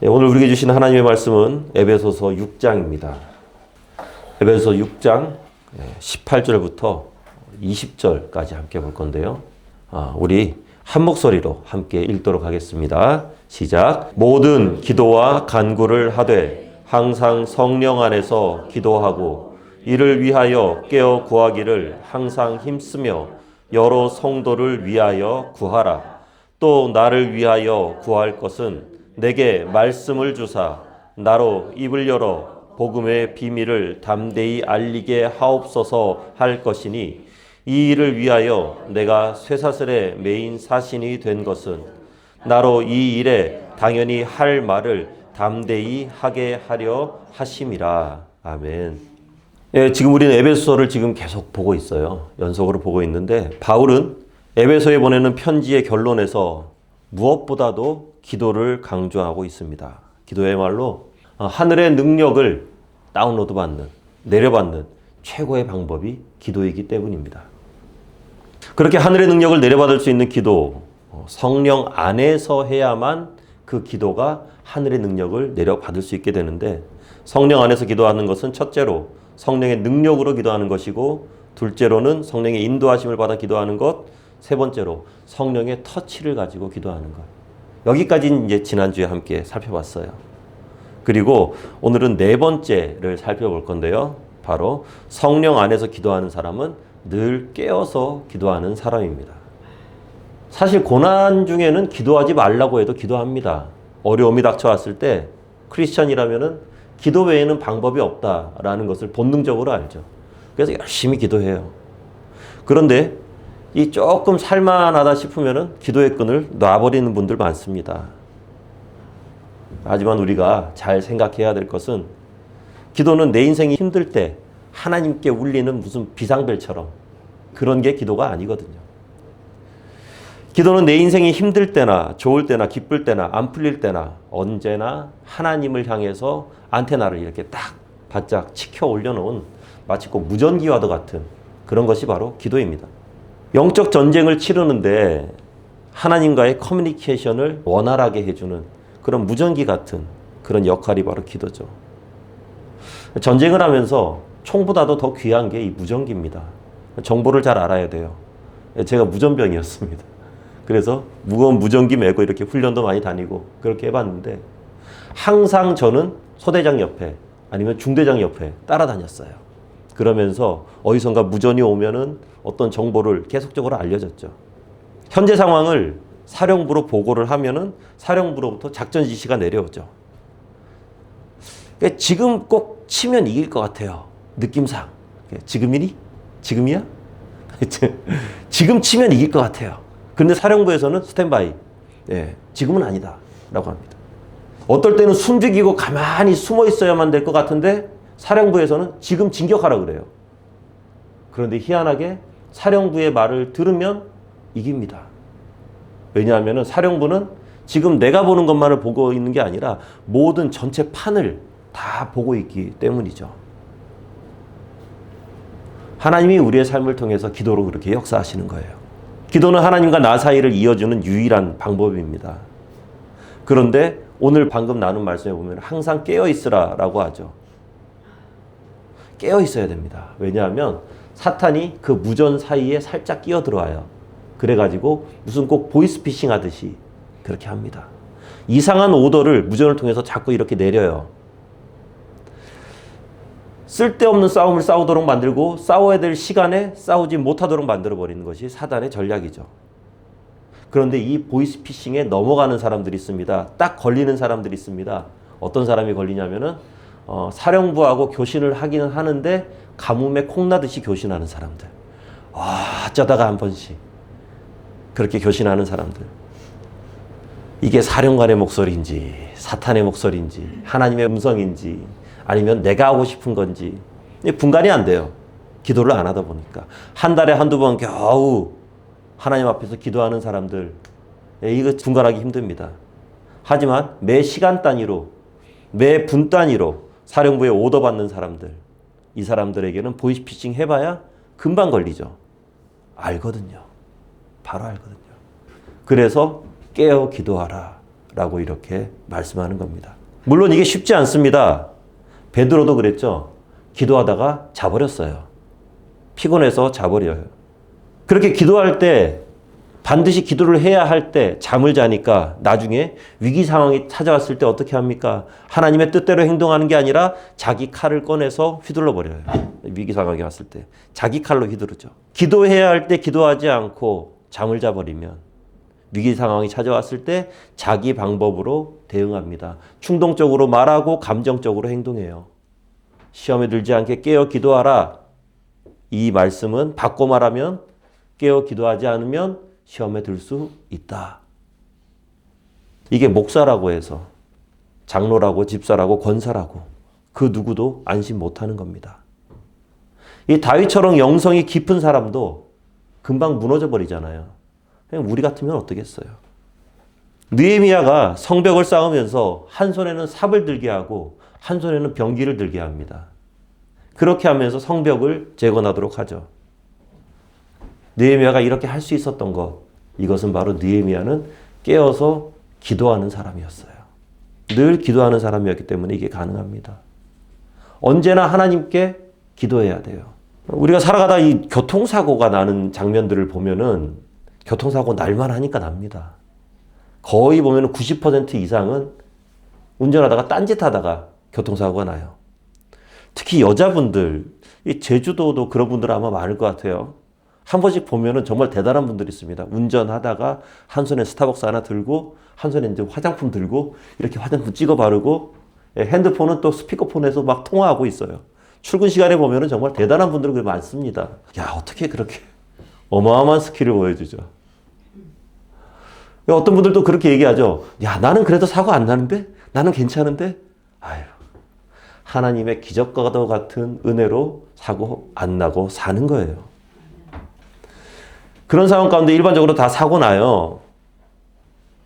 오늘 우리에게 주신 하나님의 말씀은 에베소서 6장입니다. 에베소서 6장 18절부터 20절까지 함께 볼 건데요. 우리 한 목소리로 함께 읽도록 하겠습니다. 시작. 모든 기도와 간구를 하되 항상 성령 안에서 기도하고 이를 위하여 깨어 구하기를 항상 힘쓰며 여러 성도를 위하여 구하라. 또 나를 위하여 구할 것은 내게 말씀을 주사 나로 입을 열어 복음의 비밀을 담대히 알리게 하옵소서 할 것이니 이 일을 위하여 내가 쇠사슬에 매인 사신이 된 것은 나로 이 일에 당연히 할 말을 담대히 하게 하려 하심이라. 아멘. 지금 우리는 에베소서를 지금 계속 보고 있어요. 연속으로 보고 있는데 바울은 에베소에 보내는 편지의 결론에서 무엇보다도 기도를 강조하고 있습니다. 기도야말로 하늘의 능력을 다운로드 받는, 내려받는 최고의 방법이 기도이기 때문입니다. 그렇게 하늘의 능력을 내려받을 수 있는 기도, 성령 안에서 해야만 그 기도가 하늘의 능력을 내려받을 수 있게 되는데, 성령 안에서 기도하는 것은 첫째로 성령의 능력으로 기도하는 것이고, 둘째로는 성령의 인도하심을 받아 기도하는 것, 세 번째로 성령의 터치를 가지고 기도하는 것. 여기까지 이제 지난주에 함께 살펴봤어요. 그리고 오늘은 네 번째를 살펴볼 건데요. 바로 성령 안에서 기도하는 사람은 늘 깨어서 기도하는 사람입니다. 사실 고난 중에는 기도하지 말라고 해도 기도합니다. 어려움이 닥쳐왔을 때 크리스천이라면은 기도 외에는 방법이 없다라는 것을 본능적으로 알죠. 그래서 열심히 기도해요. 그런데 이 조금 살만하다 싶으면은 기도의 끈을 놔버리는 분들 많습니다. 하지만 우리가 잘 생각해야 될 것은 기도는 내 인생이 힘들 때 하나님께 울리는 무슨 비상벨처럼 그런 게 기도가 아니거든요. 기도는 내 인생이 힘들 때나 좋을 때나 기쁠 때나 안 풀릴 때나 언제나 하나님을 향해서 안테나를 이렇게 딱 바짝 치켜 올려놓은 마치 꼭 무전기와도 같은 그런 것이 바로 기도입니다. 영적 전쟁을 치르는데 하나님과의 커뮤니케이션을 원활하게 해주는 그런 무전기 같은 그런 역할이 바로 기도죠. 전쟁을 하면서 총보다도 더 귀한 게 이 무전기입니다. 정보를 잘 알아야 돼요. 제가 무전병이었습니다. 그래서 무거운 무전기 메고 이렇게 훈련도 많이 다니고 그렇게 해봤는데 항상 저는 소대장 옆에 아니면 중대장 옆에 따라다녔어요. 그러면서 어디선가 무전이 오면은 어떤 정보를 계속적으로 알려줬죠. 현재 상황을 사령부로 보고를 하면은 사령부로부터 작전 지시가 내려오죠. 그러니까 지금 꼭 치면 이길 것 같아요. 느낌상. 지금이니? 지금이야? 지금 치면 이길 것 같아요. 근데 사령부에서는 스탠바이. 지금은 아니다. 라고 합니다. 어떨 때는 숨죽이고 가만히 숨어 있어야만 될 것 같은데 사령부에서는 지금 진격하라고 그래요. 그런데 희한하게 사령부의 말을 들으면 이깁니다. 왜냐하면 사령부는 지금 내가 보는 것만을 보고 있는 게 아니라 모든 전체 판을 다 보고 있기 때문이죠. 하나님이 우리의 삶을 통해서 기도로 그렇게 역사하시는 거예요. 기도는 하나님과 나 사이를 이어주는 유일한 방법입니다. 그런데 오늘 방금 나눈 말씀에 보면 항상 깨어있으라 라고 하죠. 깨어있어야 됩니다. 왜냐하면 사탄이 그 무전 사이에 살짝 끼어 들어와요. 그래가지고 무슨 꼭 보이스피싱 하듯이 그렇게 합니다. 이상한 오더를 무전을 통해서 자꾸 이렇게 내려요. 쓸데없는 싸움을 싸우도록 만들고 싸워야 될 시간에 싸우지 못하도록 만들어버리는 것이 사단의 전략이죠. 그런데 이 보이스피싱에 넘어가는 사람들이 있습니다. 딱 걸리는 사람들이 있습니다. 어떤 사람이 걸리냐면은 사령부하고 교신을 하기는 하는데 가뭄에 콩나듯이 교신하는 사람들. 어쩌다가 한 번씩 그렇게 교신하는 사람들. 이게 사령관의 목소리인지 사탄의 목소리인지 하나님의 음성인지 아니면 내가 하고 싶은 건지 분간이 안 돼요. 기도를 안 하다 보니까. 한 달에 한두 번 겨우 하나님 앞에서 기도하는 사람들, 이거 분간하기 힘듭니다. 하지만 매 시간 단위로 매 분 단위로 사령부에 오더 받는 사람들, 이 사람들에게는 보이스피싱 해봐야 금방 걸리죠. 알거든요. 바로 알거든요. 그래서 깨어 기도하라 라고 이렇게 말씀하는 겁니다. 물론 이게 쉽지 않습니다. 베드로도 그랬죠. 기도하다가 자버렸어요. 피곤해서 자버려요. 그렇게 기도할 때 반드시 기도를 해야 할 때 잠을 자니까 나중에 위기 상황이 찾아왔을 때 어떻게 합니까? 하나님의 뜻대로 행동하는 게 아니라 자기 칼을 꺼내서 휘둘러 버려요. 위기 상황이 왔을 때 자기 칼로 휘두르죠. 기도해야 할 때 기도하지 않고 잠을 자버리면 위기 상황이 찾아왔을 때 자기 방법으로 대응합니다. 충동적으로 말하고 감정적으로 행동해요. 시험에 들지 않게 깨어 기도하라. 이 말씀은 바꿔 말하면 깨어 기도하지 않으면 시험에 들 수 있다. 이게 목사라고 해서 장로라고 집사라고 권사라고 그 누구도 안심 못하는 겁니다. 이 다윗처럼 영성이 깊은 사람도 금방 무너져 버리잖아요. 우리 같으면 어떻겠어요? 느헤미야가 성벽을 쌓으면서 한 손에는 삽을 들게 하고 한 손에는 병기를 들게 합니다. 그렇게 하면서 성벽을 재건하도록 하죠. 느헤미야가 이렇게 할 수 있었던 것, 이것은 바로 느헤미야는 깨어서 기도하는 사람이었어요. 늘 기도하는 사람이었기 때문에 이게 가능합니다. 언제나 하나님께 기도해야 돼요. 우리가 살아가다 이 교통사고가 나는 장면들을 보면은 교통사고 날만 하니까 납니다. 거의 보면은 90% 이상은 운전하다가 딴짓하다가 교통사고가 나요. 특히 여자분들, 이 제주도도 그런 분들 아마 많을 것 같아요. 한 번씩 보면은 정말 대단한 분들이 있습니다. 운전하다가 한 손에 스타벅스 하나 들고 한 손에 이제 화장품 들고 이렇게 화장품 찍어 바르고 핸드폰은 또 스피커폰에서 막 통화하고 있어요. 출근 시간에 보면은 정말 대단한 분들이 많습니다. 야, 어떻게 그렇게 어마어마한 스킬을 보여주죠. 어떤 분들도 그렇게 얘기하죠. 야, 나는 그래도 사고 안 나는데? 나는 괜찮은데? 아유, 하나님의 기적과도 같은 은혜로 사고 안 나고 사는 거예요. 그런 상황 가운데 일반적으로 다 사고 나요.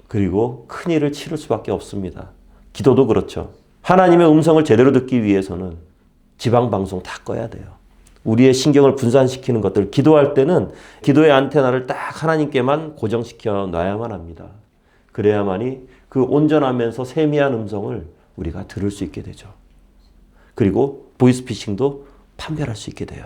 그리고 큰일을 치를 수밖에 없습니다. 기도도 그렇죠. 하나님의 음성을 제대로 듣기 위해서는 지방방송 다 꺼야 돼요. 우리의 신경을 분산시키는 것들, 기도할 때는 기도의 안테나를 딱 하나님께만 고정시켜 놔야만 합니다. 그래야만이 그 온전하면서 세미한 음성을 우리가 들을 수 있게 되죠. 그리고 보이스피싱도 판별할 수 있게 돼요.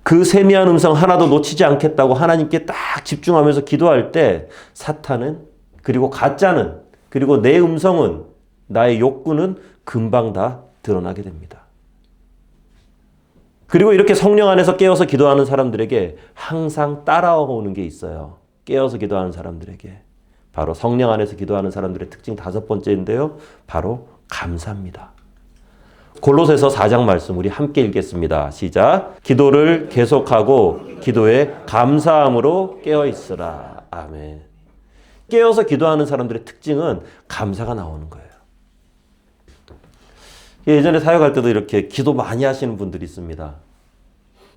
그 세미한 음성 하나도 놓치지 않겠다고 하나님께 딱 집중하면서 기도할 때 사탄은, 그리고 가짜는, 그리고 내 음성은, 나의 욕구는 금방 다 드러나게 됩니다. 그리고 이렇게 성령 안에서 깨어서 기도하는 사람들에게 항상 따라오는 게 있어요. 깨어서 기도하는 사람들에게. 바로 성령 안에서 기도하는 사람들의 특징 5번째인데요. 바로 감사입니다. 골로새서 4장 말씀 우리 함께 읽겠습니다. 시작. 기도를 계속하고 기도에 감사함으로 깨어 있으라. 아멘. 깨어서 기도하는 사람들의 특징은 감사가 나오는 거예요. 예전에 사역할 때도 이렇게 기도 많이 하시는 분들이 있습니다.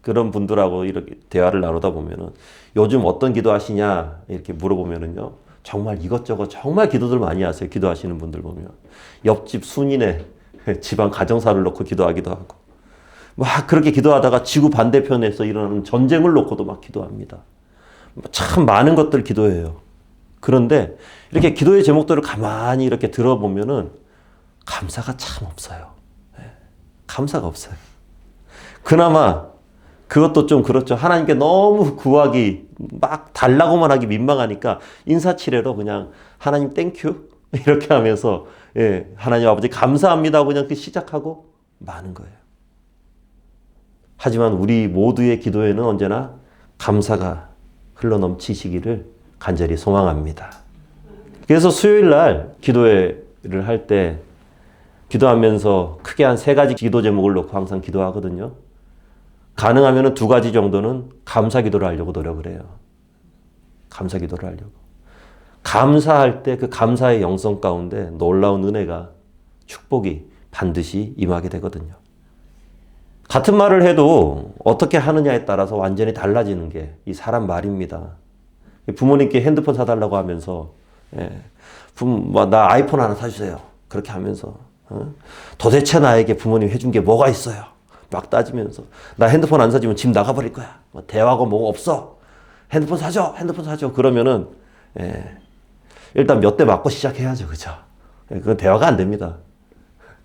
그런 분들하고 이렇게 대화를 나누다 보면은 요즘 어떤 기도 하시냐 이렇게 물어보면은요. 정말 이것저것 정말 기도들 많이 하세요. 기도하시는 분들 보면. 옆집 순이네 집안 가정사를 놓고 기도하기도 하고 막 그렇게 기도하다가 지구 반대편에서 일어나는 전쟁을 놓고도 막 기도합니다. 참 많은 것들 기도해요. 그런데 이렇게 기도의 제목들을 가만히 이렇게 들어보면은 감사가 참 없어요. 감사가 없어요. 그나마 그것도 좀 그렇죠. 하나님께 너무 구하기 막 달라고만 하기 민망하니까 인사치레로 그냥 하나님 땡큐 이렇게 하면서 하나님 아버지 감사합니다 그냥 시작하고 마는 거예요. 하지만 우리 모두의 기도에는 언제나 감사가 흘러넘치시기를 간절히 소망합니다. 그래서 수요일 날 기도회를 할 때 기도하면서 크게 한 3가지 기도 제목을 놓고 항상 기도하거든요. 가능하면 2가지 정도는 감사 기도를 하려고 노력을 해요. 감사 기도를 하려고. 감사할 때 그 감사의 영성 가운데 놀라운 은혜가, 축복이 반드시 임하게 되거든요. 같은 말을 해도 어떻게 하느냐에 따라서 완전히 달라지는 게 이 사람 말입니다. 부모님께 핸드폰 사달라고 하면서 나 아이폰 하나 사주세요. 그렇게 하면서 도대체 나에게 부모님 해준 게 뭐가 있어요? 막 따지면서 나 핸드폰 안 사주면 집 나가버릴 거야. 대화가 뭐가 없어. 핸드폰 사줘. 그러면은 일단 몇 대 맞고 시작해야죠. 그죠? 그건 대화가 안 됩니다.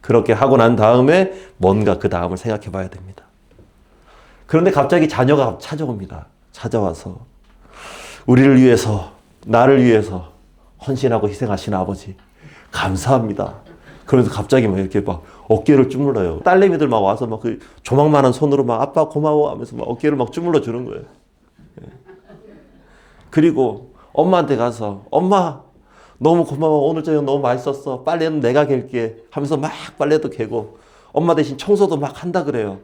그렇게 하고 난 다음에 뭔가 그 다음을 생각해 봐야 됩니다. 그런데 갑자기 자녀가 찾아옵니다. 찾아와서 우리를 위해서, 나를 위해서 헌신하고 희생하신 아버지 감사합니다. 그래서 갑자기 막 이렇게 막 어깨를 주물러요. 딸내미들 막 와서 막 그 조망만한 손으로 막 아빠 고마워 하면서 막 어깨를 막 주물러 주는 거예요. 그리고 엄마한테 가서 엄마 너무 고마워. 오늘 저녁 너무 맛있었어. 빨래는 내가 갤게 하면서 막 빨래도 개고 엄마 대신 청소도 막 한다 그래요.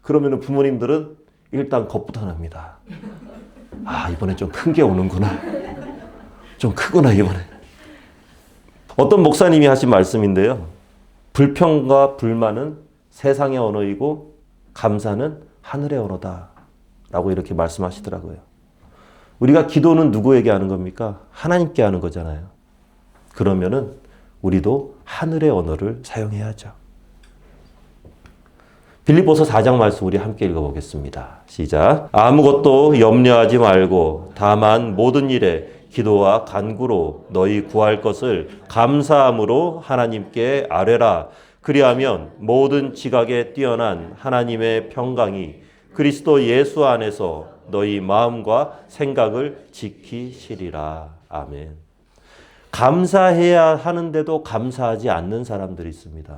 그러면은 부모님들은 일단 겁부터 납니다. 아, 이번에 좀 큰 게 오는구나. 좀 크구나 이번에. 어떤 목사님이 하신 말씀인데요. 불평과 불만은 세상의 언어이고 감사는 하늘의 언어다 라고 이렇게 말씀하시더라고요. 우리가 기도는 누구에게 하는 겁니까? 하나님께 하는 거잖아요. 그러면은 우리도 하늘의 언어를 사용해야죠. 빌립보서 4장 말씀 우리 함께 읽어보겠습니다. 시작. 아무것도 염려하지 말고 다만 모든 일에 기도와 간구로 너희 구할 것을 감사함으로 하나님께 아뢰라. 그리하면 모든 지각에 뛰어난 하나님의 평강이 그리스도 예수 안에서 너희 마음과 생각을 지키시리라. 아멘. 감사해야 하는데도 감사하지 않는 사람들이 있습니다.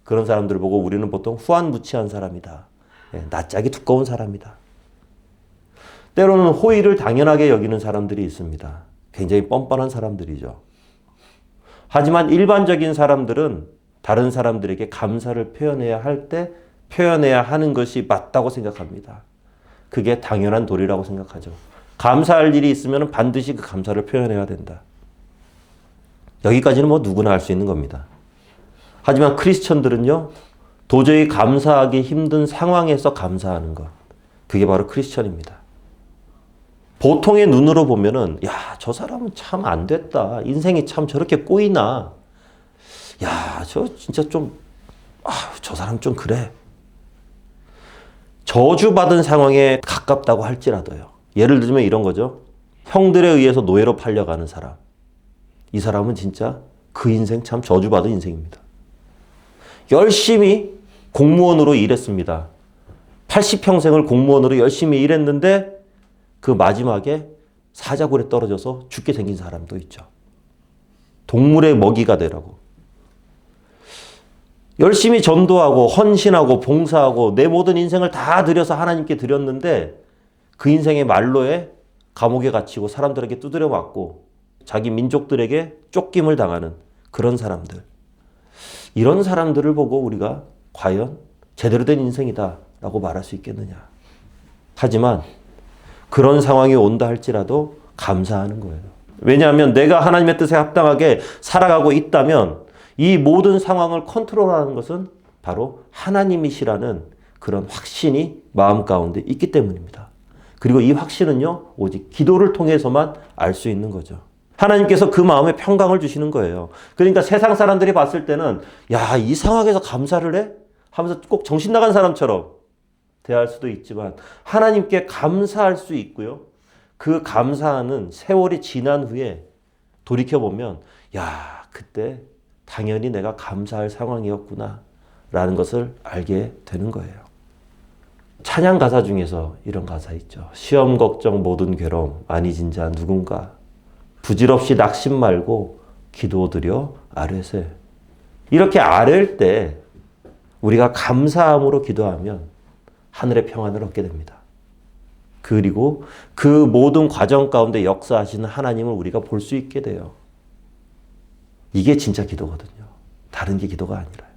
그런 사람들을 보고 우리는 보통 후한무치한 사람이다. 낯짝이 두꺼운 사람이다. 때로는 호의를 당연하게 여기는 사람들이 있습니다. 굉장히 뻔뻔한 사람들이죠. 하지만 일반적인 사람들은 다른 사람들에게 감사를 표현해야 할 때 표현해야 하는 것이 맞다고 생각합니다. 그게 당연한 도리라고 생각하죠. 감사할 일이 있으면 반드시 그 감사를 표현해야 된다. 여기까지는 뭐 누구나 할 수 있는 겁니다. 하지만 크리스천들은요, 도저히 감사하기 힘든 상황에서 감사하는 것. 그게 바로 크리스천입니다. 보통의 눈으로 보면은, 야, 저 사람은 참 안 됐다. 인생이 참 저렇게 꼬이나. 야, 저 진짜 좀, 저 사람 좀 그래. 저주받은 상황에 가깝다고 할지라도요. 예를 들면 이런 거죠. 형들에 의해서 노예로 팔려가는 사람. 이 사람은 진짜 그 인생 참 저주받은 인생입니다. 열심히 공무원으로 일했습니다. 80평생을 공무원으로 열심히 일했는데 그 마지막에 사자굴에 떨어져서 죽게 생긴 사람도 있죠. 동물의 먹이가 되라고. 열심히 전도하고 헌신하고 봉사하고 내 모든 인생을 다 들여서 하나님께 드렸는데 그 인생의 말로에 감옥에 갇히고 사람들에게 두드려 맞고 자기 민족들에게 쫓김을 당하는 그런 사람들. 이런 사람들을 보고 우리가 과연 제대로 된 인생이다 라고 말할 수 있겠느냐. 하지만 그런 상황이 온다 할지라도 감사하는 거예요. 왜냐하면 내가 하나님의 뜻에 합당하게 살아가고 있다면 이 모든 상황을 컨트롤하는 것은 바로 하나님이시라는 그런 확신이 마음 가운데 있기 때문입니다. 그리고 이 확신은요, 오직 기도를 통해서만 알 수 있는 거죠. 하나님께서 그 마음에 평강을 주시는 거예요. 그러니까 세상 사람들이 봤을 때는 야, 이 상황에서 감사를 해? 하면서 꼭 정신 나간 사람처럼 대할 수도 있지만 하나님께 감사할 수 있고요. 그 감사하는 세월이 지난 후에 돌이켜보면 야, 그때 당연히 내가 감사할 상황이었구나 라는 것을 알게 되는 거예요. 찬양 가사 중에서 이런 가사 있죠. 시험 걱정 모든 괴로움 아니진 자 누군가 부질없이 낙심 말고 기도드려 아뢰세. 이렇게 아뢰일 때 우리가 감사함으로 기도하면 하늘의 평안을 얻게 됩니다. 그리고 그 모든 과정 가운데 역사하시는 하나님을 우리가 볼 수 있게 돼요. 이게 진짜 기도거든요. 다른 게 기도가 아니라요.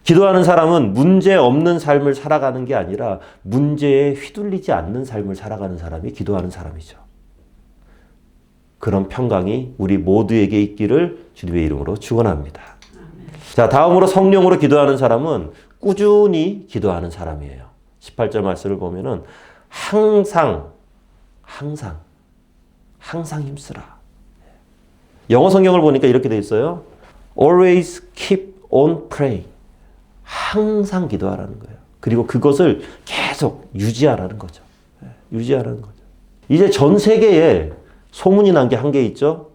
기도하는 사람은 문제 없는 삶을 살아가는 게 아니라 문제에 휘둘리지 않는 삶을 살아가는 사람이 기도하는 사람이죠. 그런 평강이 우리 모두에게 있기를 주님의 이름으로 축원합니다. 자, 다음으로 성령으로 기도하는 사람은 꾸준히 기도하는 사람이에요. 18절 말씀을 보면은 항상 힘쓰라. 영어 성경을 보니까 이렇게 돼 있어요. Always keep on praying. 항상 기도하라는 거예요. 그리고 그것을 계속 유지하라는 거죠. 유지하라는 거죠. 이제 전 세계에 소문이 난 게 한 개 있죠.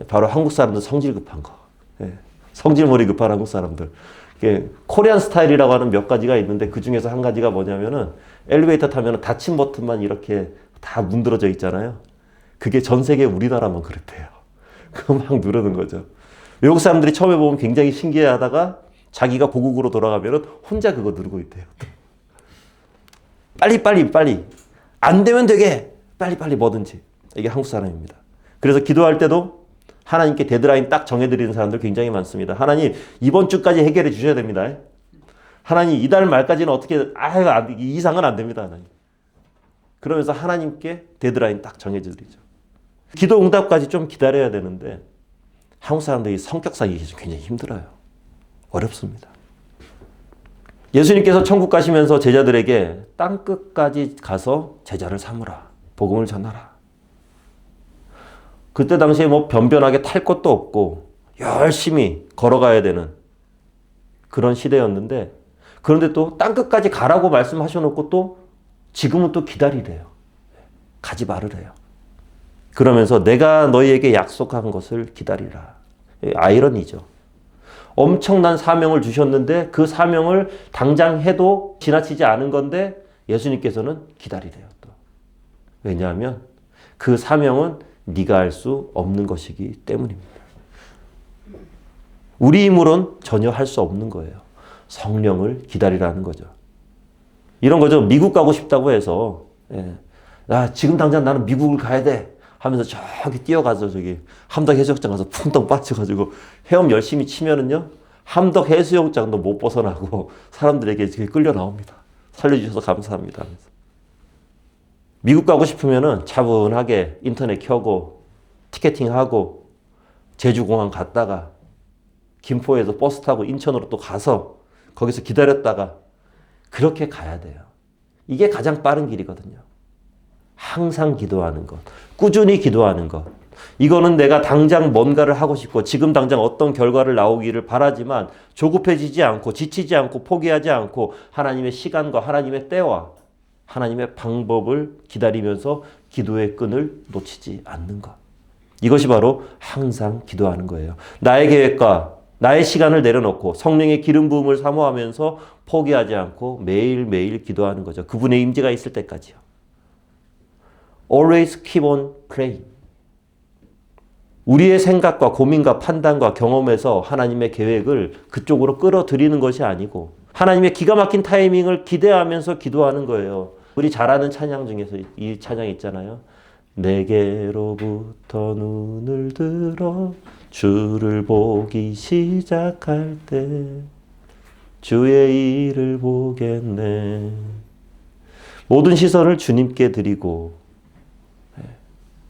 바로 한국 사람들 성질 급한 거. 성질머리 급한 한국 사람들. 코리안 스타일이라고 하는 몇 가지가 있는데 그 중에서 한 가지가 뭐냐면은 엘리베이터 타면 닫힌 버튼만 이렇게 다 문드러져 있잖아요. 그게 전 세계 우리나라만 그렇대요. 그거 막 누르는 거죠. 외국 사람들이 처음에 보면 굉장히 신기해하다가 자기가 고국으로 돌아가면은 혼자 그거 누르고 있대요. 빨리. 안 되면 되게 빨리 뭐든지. 이게 한국 사람입니다. 그래서 기도할 때도 하나님께 데드라인 딱 정해드리는 사람들 굉장히 많습니다. 하나님 이번 주까지 해결해 주셔야 됩니다. 하나님 이달 말까지는 어떻게 이 이상은 안 됩니다. 하나님. 그러면서 하나님께 데드라인 딱 정해드리죠. 기도 응답까지 좀 기다려야 되는데 한국 사람들이 성격상 이게 굉장히 힘들어요. 어렵습니다. 예수님께서 천국 가시면서 제자들에게 땅끝까지 가서 제자를 삼으라. 복음을 전하라. 그때 당시에 뭐 변변하게 탈 것도 없고 열심히 걸어가야 되는 그런 시대였는데 그런데 또 땅끝까지 가라고 말씀하셔놓고 또 지금은 또 기다리래요. 가지 말으래요. 그러면서 내가 너희에게 약속한 것을 기다리라. 아이러니죠. 엄청난 사명을 주셨는데 그 사명을 당장 해도 지나치지 않은 건데 예수님께서는 기다리래요. 또. 왜냐하면 그 사명은 네가 할 수 없는 것이기 때문입니다. 우리 힘으로는 전혀 할 수 없는 거예요. 성령을 기다리라는 거죠. 이런 거죠. 미국 가고 싶다고 해서 지금 당장 나는 미국을 가야 돼 하면서 저기 뛰어가서 저기 함덕 해수욕장 가서 풍덩 빠져가지고 헤엄 열심히 치면은요 함덕 해수욕장도 못 벗어나고 사람들에게 끌려 나옵니다. 살려주셔서 감사합니다. 미국 가고 싶으면은 차분하게 인터넷 켜고 티켓팅하고 제주공항 갔다가 김포에서 버스 타고 인천으로 또 가서 거기서 기다렸다가 그렇게 가야 돼요. 이게 가장 빠른 길이거든요. 항상 기도하는 것, 꾸준히 기도하는 것. 이거는 내가 당장 뭔가를 하고 싶고 지금 당장 어떤 결과를 나오기를 바라지만 조급해지지 않고 지치지 않고 포기하지 않고 하나님의 시간과 하나님의 때와 하나님의 방법을 기다리면서 기도의 끈을 놓치지 않는 것. 이것이 바로 항상 기도하는 거예요. 나의 계획과 나의 시간을 내려놓고 성령의 기름 부음을 사모하면서 포기하지 않고 매일매일 기도하는 거죠. 그분의 임재가 있을 때까지요. Always keep on praying. 우리의 생각과 고민과 판단과 경험에서 하나님의 계획을 그쪽으로 끌어들이는 것이 아니고 하나님의 기가 막힌 타이밍을 기대하면서 기도하는 거예요. 우리 잘 아는 찬양 중에서 이 찬양 있잖아요. 내게로부터 눈을 들어 주를 보기 시작할 때 주의 일을 보겠네. 모든 시선을 주님께 드리고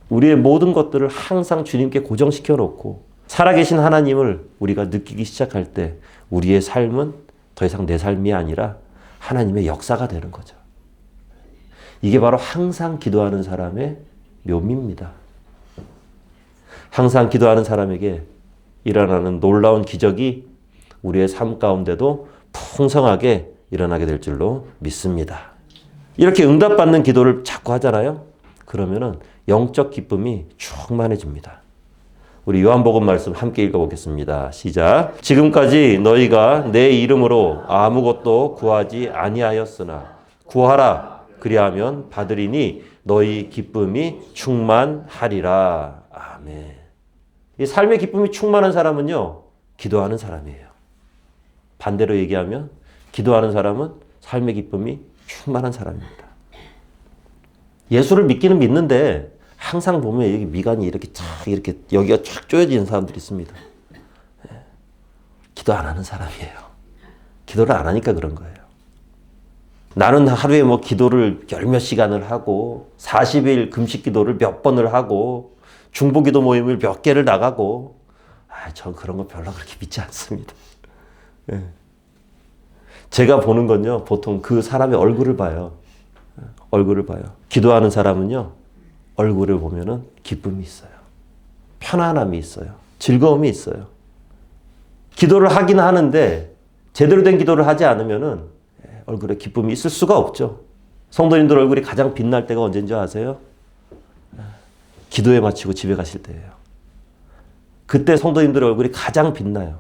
우리의 모든 것들을 항상 주님께 고정시켜 놓고 살아계신 하나님을 우리가 느끼기 시작할 때 우리의 삶은 더 이상 내 삶이 아니라 하나님의 역사가 되는 거죠. 이게 바로 항상 기도하는 사람의 묘미입니다. 항상 기도하는 사람에게 일어나는 놀라운 기적이 우리의 삶 가운데도 풍성하게 일어나게 될 줄로 믿습니다. 이렇게 응답받는 기도를 자꾸 하잖아요. 그러면은 영적 기쁨이 충만해집니다. 우리 요한복음 말씀 함께 읽어보겠습니다. 시작. 지금까지 너희가 내 이름으로 아무것도 구하지 아니하였으나 구하라. 그리하면 받으리니 너희 기쁨이 충만하리라. 아멘. 이 삶의 기쁨이 충만한 사람은요, 기도하는 사람이에요. 반대로 얘기하면 기도하는 사람은 삶의 기쁨이 충만한 사람입니다. 예수를 믿기는 믿는데 항상 보면 여기 미간이 이렇게 여기가 쫙 조여지는 사람들이 있습니다. 기도 안 하는 사람이에요. 기도를 안 하니까 그런 거예요. 나는 하루에 뭐 기도를 열몇 시간을 하고 40일 금식 기도를 몇 번을 하고 중보기도 모임을 몇 개를 나가고 전 그런 거 별로 그렇게 믿지 않습니다. 제가 보는 건요, 보통 그 사람의 얼굴을 봐요. 얼굴을 봐요. 기도하는 사람은요, 얼굴을 보면은 기쁨이 있어요. 편안함이 있어요. 즐거움이 있어요. 기도를 하긴 하는데 제대로 된 기도를 하지 않으면은 얼굴에 기쁨이 있을 수가 없죠. 성도님들 얼굴이 가장 빛날 때가 언제인 줄 아세요? 기도에 마치고 집에 가실 때예요. 그때 성도님들의 얼굴이 가장 빛나요.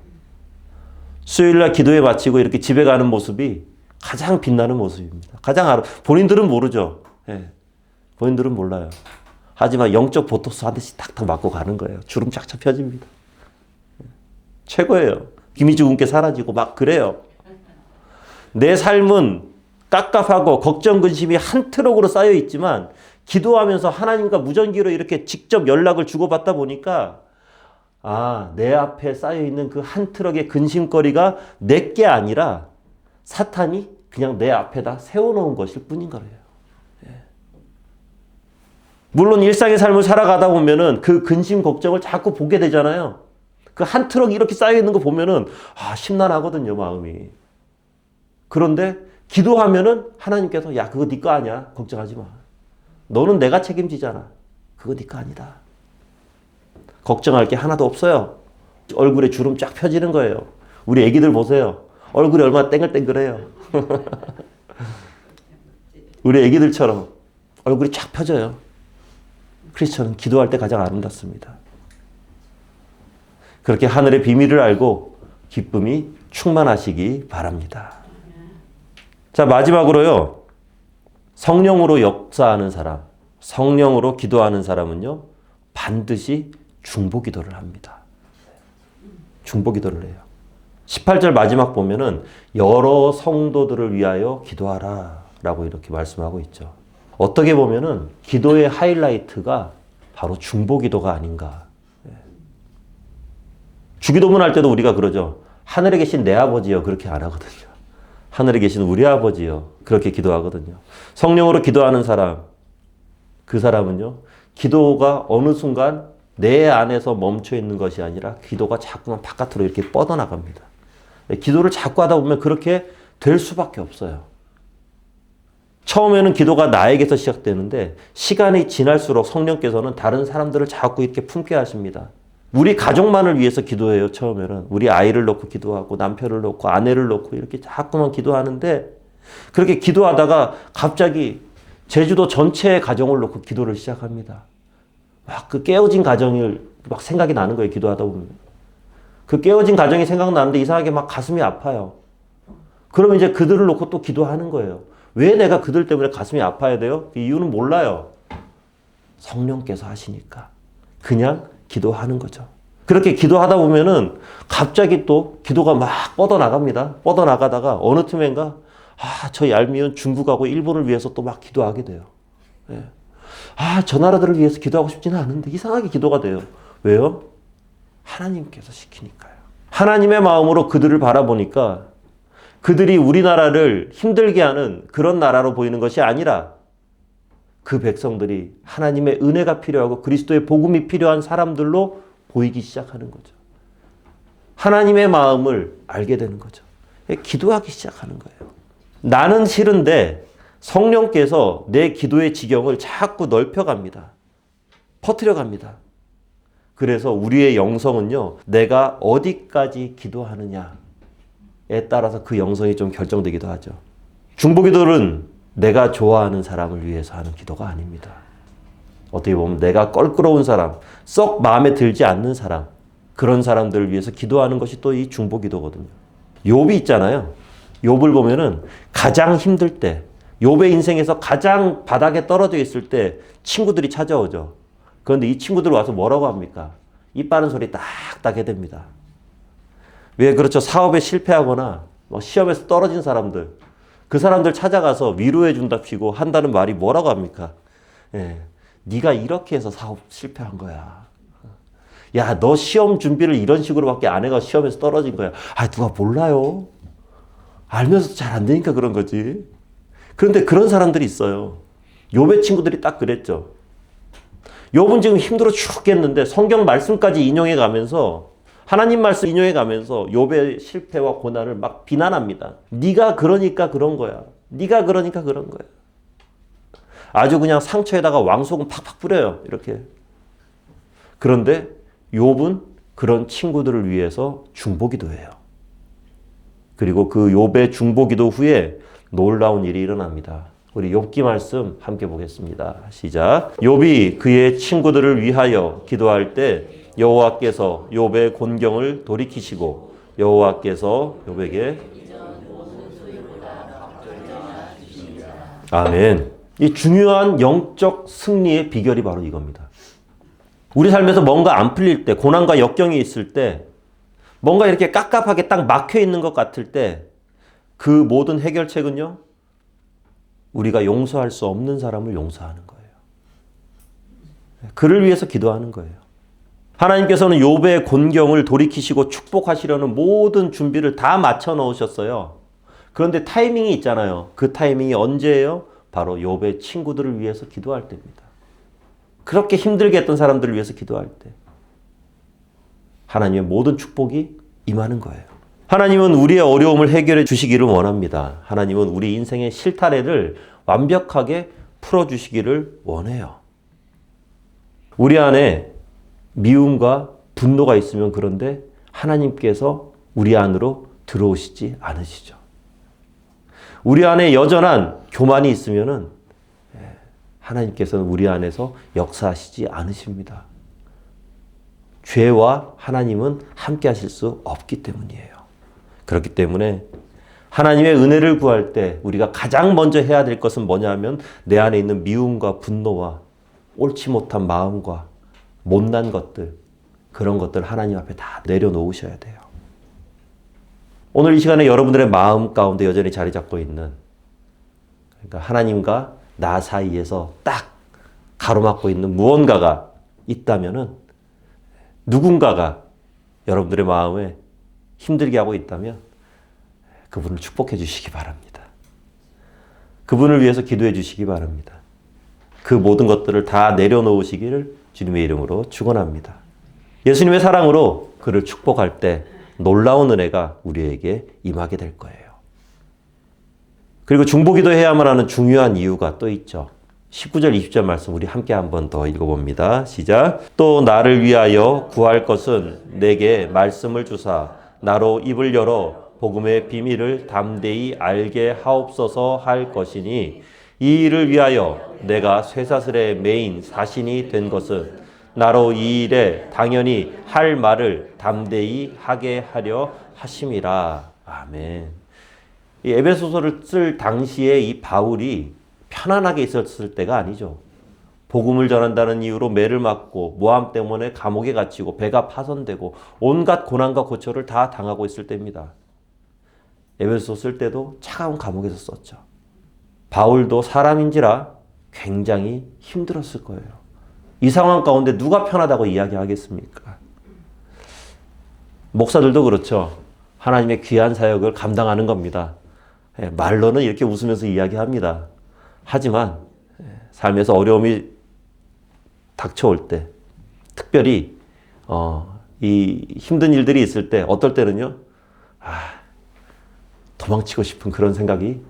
수요일날 기도회 마치고 이렇게 집에 가는 모습이 가장 빛나는 모습입니다. 본인들은 모르죠. 예. 본인들은 몰라요. 하지만 영적 보톡스 한 대씩 탁탁 맞고 가는 거예요. 주름 쫙쫙 펴집니다. 최고예요. 기미주근깨 사라지고 막 그래요. 내 삶은 깝깝하고 걱정 근심이 한 트럭으로 쌓여 있지만 기도하면서 하나님과 무전기로 이렇게 직접 연락을 주고받다 보니까 내 앞에 쌓여 있는 그 한 트럭의 근심거리가 내 게 아니라 사탄이 그냥 내 앞에다 세워놓은 것일 뿐인 거예요. 물론 일상의 삶을 살아가다 보면은 그 근심 걱정을 자꾸 보게 되잖아요. 그 한 트럭이 이렇게 쌓여 있는 거 보면은 심란하거든요, 마음이. 그런데 기도하면은 하나님께서 야, 그거 네 거 아니야. 걱정하지 마. 너는 내가 책임지잖아. 그거 네 거 아니다. 걱정할 게 하나도 없어요. 얼굴에 주름 쫙 펴지는 거예요. 우리 애기들 보세요. 얼굴이 얼마나 땡글땡글해요. 우리 애기들처럼 얼굴이 쫙 펴져요. 크리스천은 기도할 때 가장 아름답습니다. 그렇게 하늘의 비밀을 알고 기쁨이 충만하시기 바랍니다. 자, 마지막으로요. 성령으로 역사하는 사람, 성령으로 기도하는 사람은요. 반드시 중보기도를 합니다. 중보기도를 해요. 18절 마지막 보면은 여러 성도들을 위하여 기도하라 라고 이렇게 말씀하고 있죠. 어떻게 보면은 기도의 하이라이트가 바로 중보기도가 아닌가. 주기도문 할 때도 우리가 그러죠. 하늘에 계신 내 아버지여 그렇게 안 하거든요. 하늘에 계신 우리 아버지여 그렇게 기도하거든요. 성령으로 기도하는 사람, 그 사람은요. 기도가 어느 순간 내 안에서 멈춰 있는 것이 아니라 기도가 자꾸만 바깥으로 이렇게 뻗어나갑니다. 기도를 자꾸 하다 보면 그렇게 될 수밖에 없어요. 처음에는 기도가 나에게서 시작되는데 시간이 지날수록 성령께서는 다른 사람들을 자꾸 이렇게 품게 하십니다. 우리 가족만을 위해서 기도해요. 처음에는 우리 아이를 놓고 기도하고 남편을 놓고 아내를 놓고 이렇게 자꾸만 기도하는데 그렇게 기도하다가 갑자기 제주도 전체의 가정을 놓고 기도를 시작합니다. 막 그 깨어진 가정이 막 생각이 나는 거예요. 기도하다 보면. 그 깨어진 가정이 생각나는데 이상하게 막 가슴이 아파요. 그러면 이제 그들을 놓고 또 기도하는 거예요. 왜 내가 그들 때문에 가슴이 아파야 돼요? 그 이유는 몰라요. 성령께서 하시니까. 그냥 기도하는 거죠. 그렇게 기도하다 보면은 갑자기 또 기도가 막 뻗어나갑니다. 뻗어나가다가 어느 틈엔가 저 얄미운 중국하고 일본을 위해서 또 막 기도하게 돼요. 예. 저 나라들을 위해서 기도하고 싶지는 않은데 이상하게 기도가 돼요. 왜요? 하나님께서 시키니까요. 하나님의 마음으로 그들을 바라보니까 그들이 우리나라를 힘들게 하는 그런 나라로 보이는 것이 아니라 그 백성들이 하나님의 은혜가 필요하고 그리스도의 복음이 필요한 사람들로 보이기 시작하는 거죠. 하나님의 마음을 알게 되는 거죠. 기도하기 시작하는 거예요. 나는 싫은데 성령께서 내 기도의 지경을 자꾸 넓혀갑니다. 퍼뜨려갑니다. 그래서 우리의 영성은요. 내가 어디까지 기도하느냐에 따라서 그 영성이 좀 결정되기도 하죠. 중보기도는 내가 좋아하는 사람을 위해서 하는 기도가 아닙니다. 어떻게 보면 내가 껄끄러운 사람, 썩 마음에 들지 않는 사람, 그런 사람들을 위해서 기도하는 것이 또 이 중보기도거든요. 욥이 있잖아요. 욥을 보면은 가장 힘들 때, 욥의 인생에서 가장 바닥에 떨어져 있을 때 친구들이 찾아오죠. 그런데 이 친구들 와서 뭐라고 합니까? 입 바른 소리 딱딱 해댑니다. 왜 그렇죠? 사업에 실패하거나 시험에서 떨어진 사람들, 그 사람들 찾아가서 위로해 준답시고 한다는 말이 뭐라고 합니까? 네가 이렇게 해서 사업 실패한 거야. 야, 너 시험 준비를 이런 식으로밖에 안 해가 시험에서 떨어진 거야. 누가 몰라요? 알면서도 잘 안 되니까 그런 거지. 그런데 그런 사람들이 있어요. 욥의 친구들이 딱 그랬죠. 욥은 지금 힘들어 죽겠는데 성경 말씀까지 인용해 가면서 하나님 말씀 인용해 가면서 욥의 실패와 고난을 막 비난합니다. 네가 그러니까 그런 거야. 네가 그러니까 그런 거야. 아주 그냥 상처에다가 왕소금 팍팍 뿌려요. 이렇게. 그런데 욥은 그런 친구들을 위해서 중보기도해요. 그리고 그 욥의 중보기도 후에 놀라운 일이 일어납니다. 우리 욥기 말씀 함께 보겠습니다. 시작. 욥이 그의 친구들을 위하여 기도할 때 여호와께서 욥의 곤경을 돌이키시고 여호와께서 욥에게 아멘. 이 중요한 영적 승리의 비결이 바로 이겁니다. 우리 삶에서 뭔가 안 풀릴 때, 고난과 역경이 있을 때, 뭔가 이렇게 깝깝하게 딱 막혀 있는 것 같을 때, 그 모든 해결책은요, 우리가 용서할 수 없는 사람을 용서하는 거예요. 그를 위해서 기도하는 거예요. 하나님께서는 욥의 곤경을 돌이키시고 축복하시려는 모든 준비를 다 맞춰 놓으셨어요. 그런데 타이밍이 있잖아요. 그 타이밍이 언제예요? 바로 욥의 친구들을 위해서 기도할 때입니다. 그렇게 힘들게 했던 사람들을 위해서 기도할 때 하나님의 모든 축복이 임하는 거예요. 하나님은 우리의 어려움을 해결해 주시기를 원합니다. 하나님은 우리 인생의 실타래를 완벽하게 풀어주시기를 원해요. 우리 안에 미움과 분노가 있으면 그런데 하나님께서 우리 안으로 들어오시지 않으시죠. 우리 안에 여전한 교만이 있으면은 하나님께서는 우리 안에서 역사하시지 않으십니다. 죄와 하나님은 함께 하실 수 없기 때문이에요. 그렇기 때문에 하나님의 은혜를 구할 때 우리가 가장 먼저 해야 될 것은 뭐냐면 내 안에 있는 미움과 분노와 옳지 못한 마음과 못난 것들, 그런 것들 하나님 앞에 다 내려놓으셔야 돼요. 오늘 이 시간에 여러분들의 마음 가운데 여전히 자리 잡고 있는, 그러니까 하나님과 나 사이에서 딱 가로막고 있는 무언가가 있다면은, 누군가가 여러분들의 마음에 힘들게 하고 있다면 그분을 축복해 주시기 바랍니다. 그분을 위해서 기도해 주시기 바랍니다. 그 모든 것들을 다 내려놓으시기를 주님의 이름으로 축원합니다. 예수님의 사랑으로 그를 축복할 때 놀라운 은혜가 우리에게 임하게 될 거예요. 그리고 중보기도해야만 하는 중요한 이유가 또 있죠. 19절 20절 말씀 우리 함께 한번 더 읽어봅니다. 시작. 또 나를 위하여 구할 것은 내게 말씀을 주사 나로 입을 열어 복음의 비밀을 담대히 알게 하옵소서 할 것이니 이 일을 위하여 내가 쇠사슬의 메인 사신이 된 것은 나로 이 일에 당연히 할 말을 담대히 하게 하려 하심이라. 아멘. 이 에베소서를 쓸 당시에 이 바울이 편안하게 있었을 때가 아니죠. 복음을 전한다는 이유로 매를 맞고 모함 때문에 감옥에 갇히고 배가 파손되고 온갖 고난과 고초를 다 당하고 있을 때입니다. 에베소서 쓸 때도 차가운 감옥에서 썼죠. 바울도 사람인지라 굉장히 힘들었을 거예요. 이 상황 가운데 누가 편하다고 이야기하겠습니까? 목사들도 그렇죠. 하나님의 귀한 사역을 감당하는 겁니다. 말로는 이렇게 웃으면서 이야기합니다. 하지만 삶에서 어려움이 닥쳐올 때, 특별히 이 힘든 일들이 있을 때 어떨 때는요, 도망치고 싶은 그런 생각이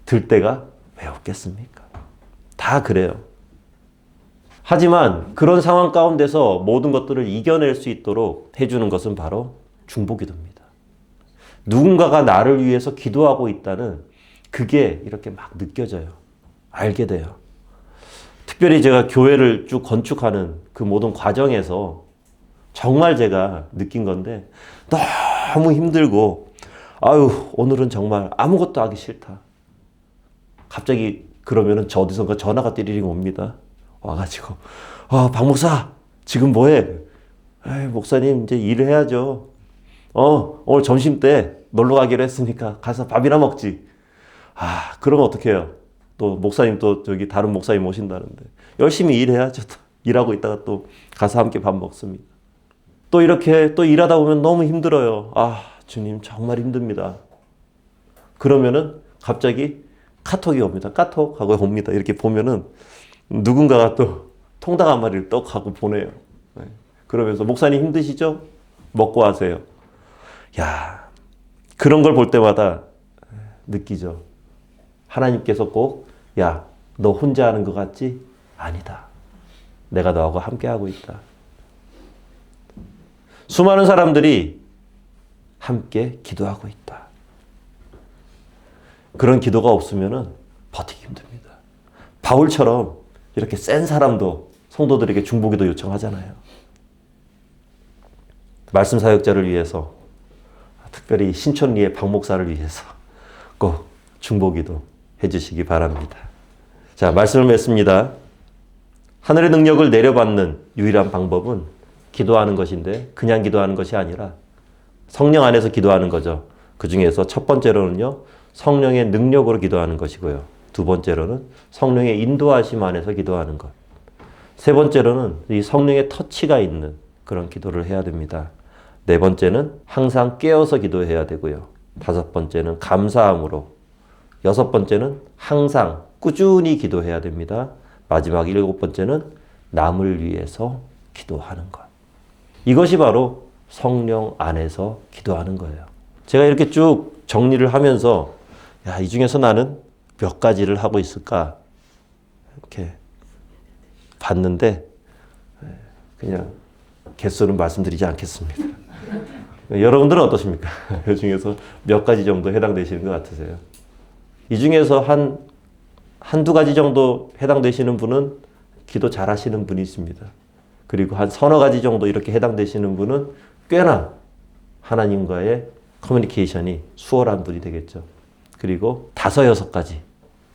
들 때가 왜 없겠습니까? 다 그래요. 하지만 그런 상황 가운데서 모든 것들을 이겨낼 수 있도록 해주는 것은 바로 중보기도입니다. 누군가가 나를 위해서 기도하고 있다는 그게 이렇게 막 느껴져요. 알게 돼요. 특별히 제가 교회를 쭉 건축하는 그 모든 과정에서 정말 제가 느낀 건데 너무 힘들고 오늘은 정말 아무것도 하기 싫다. 갑자기 그러면은 저 어디선가 전화가 띠리링 옵니다. 와가지고 박 목사 지금 뭐해? 목사님 이제 일을 해야죠. 오늘 점심 때 놀러 가기로 했으니까 가서 밥이나 먹지. 그러면 어떡해요? 또 목사님 또 저기 다른 목사님 오신다는데 열심히 일해야죠. 일하고 있다가 또 가서 함께 밥 먹습니다. 또 이렇게 또 일하다 보면 너무 힘들어요. 주님 정말 힘듭니다. 그러면은 갑자기 카톡이 옵니다. 카톡 하고 옵니다. 이렇게 보면은 누군가가 또 통닭 한 마리를 떡 하고 보내요. 그러면서 목사님 힘드시죠? 먹고 하세요. 그런 걸 볼 때마다 느끼죠. 하나님께서 꼭 너 혼자 하는 것 같지? 아니다. 내가 너하고 함께하고 있다. 수많은 사람들이 함께 기도하고 있다. 그런 기도가 없으면은 버티기 힘듭니다. 바울처럼 이렇게 센 사람도 성도들에게 중보기도 요청하잖아요. 말씀 사역자를 위해서, 특별히 신촌리의 박 목사를 위해서 꼭 중보기도 해주시기 바랍니다. 자, 말씀을 맺습니다. 하늘의 능력을 내려받는 유일한 방법은 기도하는 것인데 그냥 기도하는 것이 아니라 성령 안에서 기도하는 거죠. 그 중에서 첫 번째로는요, 성령의 능력으로 기도하는 것이고요. 두 번째로는 성령의 인도하심 안에서 기도하는 것. 세 번째로는 이 성령의 터치가 있는 그런 기도를 해야 됩니다. 네 번째는 항상 깨어서 기도해야 되고요. 다섯 번째는 감사함으로. 여섯 번째는 항상 꾸준히 기도해야 됩니다. 마지막 일곱 번째는 남을 위해서 기도하는 것. 이것이 바로 성령 안에서 기도하는 거예요. 제가 이렇게 쭉 정리를 하면서 이 중에서 나는 몇 가지를 하고 있을까 이렇게 봤는데 그냥 개수는 말씀드리지 않겠습니다. 여러분들은 어떠십니까? 이 중에서 몇 가지 정도 해당되시는 것 같으세요? 이 중에서 한두 가지 정도 해당되시는 분은 기도 잘하시는 분이 있습니다. 그리고 한 서너 가지 정도 이렇게 해당되시는 분은 꽤나 하나님과의 커뮤니케이션이 수월한 분이 되겠죠. 그리고 다섯, 여섯 가지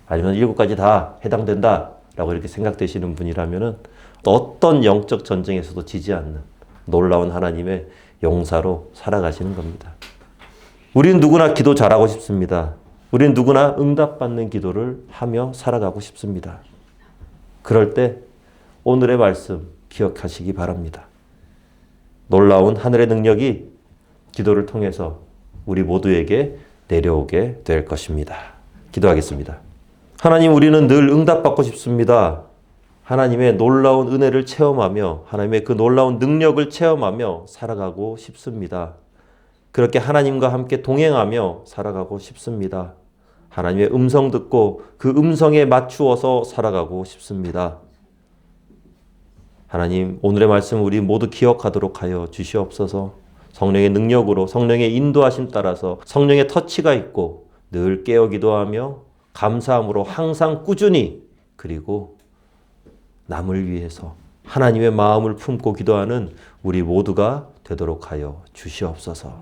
아니면 일곱 가지 다 해당된다라고 이렇게 생각되시는 분이라면은 어떤 영적 전쟁에서도 지지 않는 놀라운 하나님의 용사로 살아가시는 겁니다. 우리는 누구나 기도 잘하고 싶습니다. 우리는 누구나 응답받는 기도를 하며 살아가고 싶습니다. 그럴 때 오늘의 말씀 기억하시기 바랍니다. 놀라운 하늘의 능력이 기도를 통해서 우리 모두에게 내려오게 될 것입니다. 기도하겠습니다. 하나님, 우리는 늘 응답받고 싶습니다. 하나님의 놀라운 은혜를 체험하며 하나님의 그 놀라운 능력을 체험하며 살아가고 싶습니다. 그렇게 하나님과 함께 동행하며 살아가고 싶습니다. 하나님의 음성 듣고 그 음성에 맞추어서 살아가고 싶습니다. 하나님, 오늘의 말씀 우리 모두 기억하도록 하여 주시옵소서. 성령의 능력으로 성령의 인도하심 따라서 성령의 터치가 있고 늘 깨어 기도하며 감사함으로 항상 꾸준히 그리고 남을 위해서 하나님의 마음을 품고 기도하는 우리 모두가 되도록 하여 주시옵소서.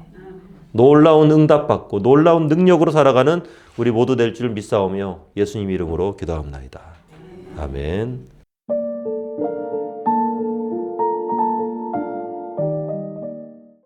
놀라운 응답받고 놀라운 능력으로 살아가는 우리 모두 될 줄 믿사오며 예수님 이름으로 기도합나이다. 아멘.